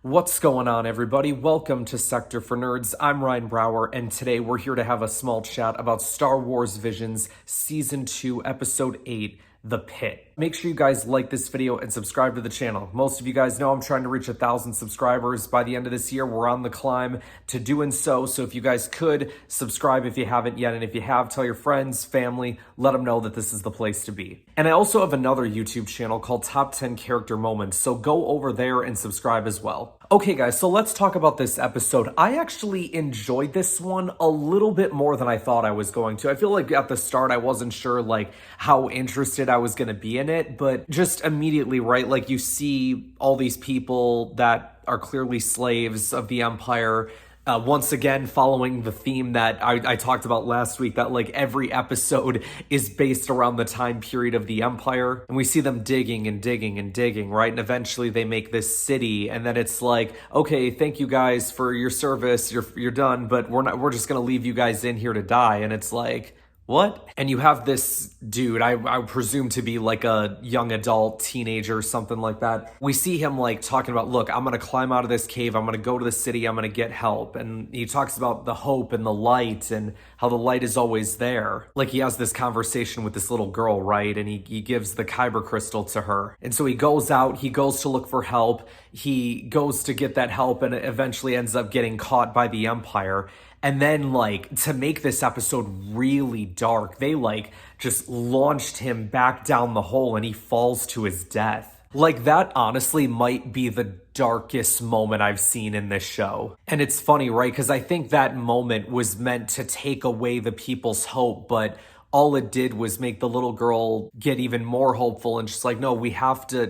What's going on, everybody? Welcome to Sector for Nerds. I'm Ryan Brower, and today we're here to have a small chat about Star Wars Visions Season 2, Episode 8, The Pit. Make sure you guys like this video and subscribe to the channel. Most of you guys know I'm trying to reach 1,000 subscribers by the end of this year. We're on the climb to doing so if you guys could, subscribe if you haven't yet, and if you have, tell your friends, family, let them know that this is the place to be. And I also have another YouTube channel called Top 10 Character Moments, so go over there and subscribe as well. Okay guys, so let's talk about this episode. I actually enjoyed this one a little bit more than I thought I was going to. I feel like at the start I wasn't sure how interested I was going to be in it, but just immediately, right, you see all these people that are clearly slaves of the Empire, once again following the theme that I talked about last week, that every episode is based around the time period of the Empire, and we see them digging and digging and digging, right? And eventually they make this city, and then it's like, okay, thank you guys for your service, you're done, but we're just gonna leave you guys in here to die. And it's like, what? And you have this dude, I presume to be a young adult, teenager, something like that. We see him talking about, look, I'm gonna climb out of this cave, I'm gonna go to the city, I'm gonna get help. And he talks about the hope and the light and how the light is always there. He has this conversation with this little girl, right? And he gives the Kyber crystal to her. And so he goes out, he goes to look for help, he goes to get that help, and eventually ends up getting caught by the Empire. And then, to make this episode really dark, they, just launched him back down the hole and he falls to his death. That honestly might be the darkest moment I've seen in this show. And it's funny, right? Because I think that moment was meant to take away the people's hope, but all it did was make the little girl get even more hopeful and just no, we have to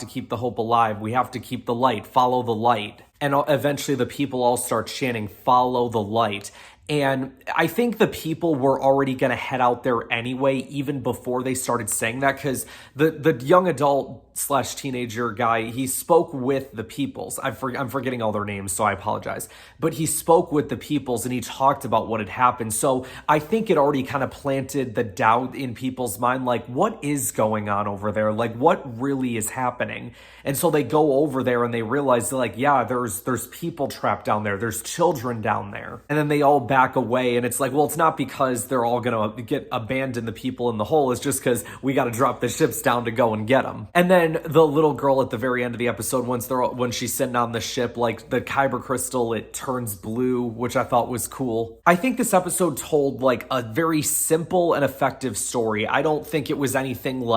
keep the hope alive. We have to keep the light, follow the light. And eventually the people all start chanting, follow the light. And I think the people were already going to head out there anyway, even before they started saying that, because the young adult / teenager guy, he spoke with the peoples. I'm forgetting all their names, so I apologize. But he spoke with the peoples and he talked about what had happened. So I think it already kind of planted the doubt in people's mind, what is going on over there? What really is happening? And so they go over there and they realize yeah, there's people trapped down there. There's children down there. And then they all back away, and it's well, it's not because they're all gonna get abandoned, the people in the hole. It's just because we got to drop the ships down to go and get them. And then the little girl at the very end of the episode, when she's sitting on the ship, the Kyber crystal, it turns blue, which I thought was cool. I think this episode told a very simple and effective story. I don't think it was anything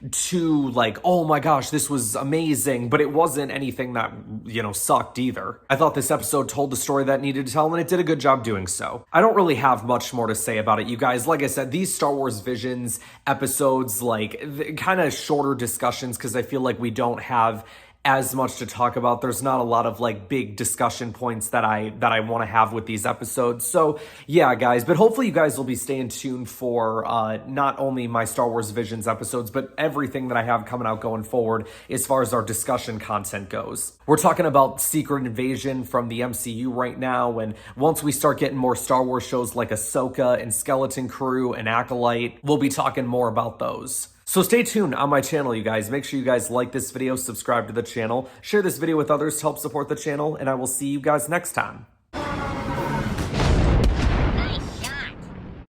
too oh my gosh, this was amazing, but it wasn't anything that sucked either. I thought this episode told the story that it needed to tell, and it did a good job doing so. I don't really have much more to say about it, you guys. Like I said, these Star Wars Visions episodes, kind of shorter discussions, because I feel we don't have as much to talk about. There's not a lot of big discussion points that I want to have with these episodes. So yeah, guys, but hopefully you guys will be staying tuned for not only my Star Wars Visions episodes, but everything that I have coming out going forward as far as our discussion content goes. We're talking about Secret Invasion from the MCU right now, and once we start getting more Star Wars shows like Ahsoka and Skeleton Crew and Acolyte, we'll be talking more about those. So stay tuned on my channel, you guys. Make sure you guys like this video, subscribe to the channel, share this video with others to help support the channel, and I will see you guys next time.